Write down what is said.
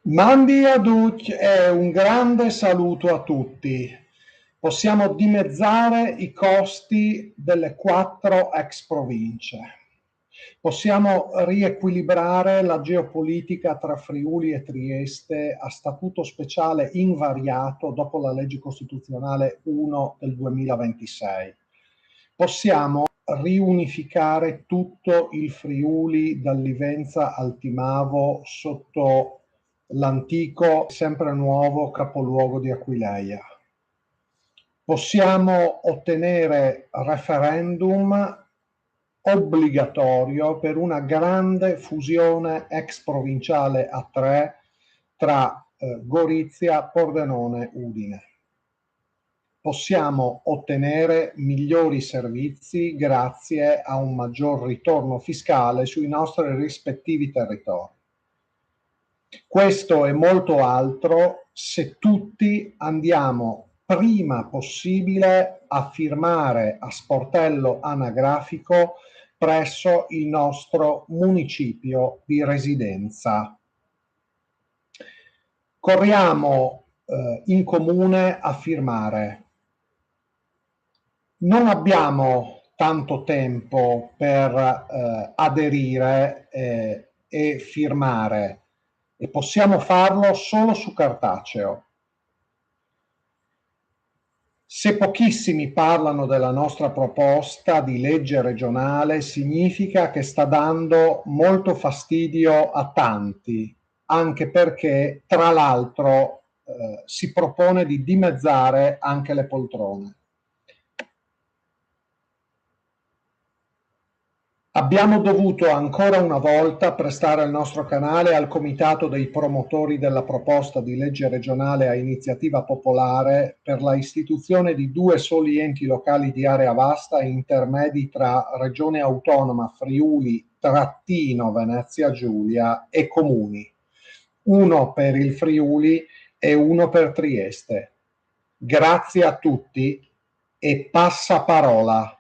Mandi a tutti e un grande saluto a tutti. Possiamo dimezzare i costi delle 4 ex province. Possiamo riequilibrare la geopolitica tra Friuli e Trieste a statuto speciale invariato dopo la legge costituzionale 1 del 2026. Possiamo riunificare tutto il Friuli dal Livenza al Timavo sotto l'antico, sempre nuovo capoluogo di Aquileia. Possiamo ottenere referendum obbligatorio per una grande fusione ex provinciale a 3 tra Gorizia, Pordenone, Udine. Possiamo ottenere migliori servizi grazie a un maggior ritorno fiscale sui nostri rispettivi territori. Questo e molto altro se tutti andiamo prima possibile a firmare a sportello anagrafico presso il nostro municipio di residenza. Corriamo in comune a firmare. Non abbiamo tanto tempo per aderire e firmare e possiamo farlo solo su cartaceo. Se pochissimi parlano della nostra proposta di legge regionale, significa che sta dando molto fastidio a tanti, anche perché, tra l'altro, si propone di dimezzare anche le poltrone. Abbiamo dovuto ancora una volta prestare il nostro canale al comitato dei promotori della proposta di legge regionale a iniziativa popolare per la istituzione di 2 soli enti locali di area vasta intermedi tra Regione Autonoma Friuli-Venezia Giulia e comuni, uno per il Friuli e uno per Trieste. Grazie a tutti e passaparola.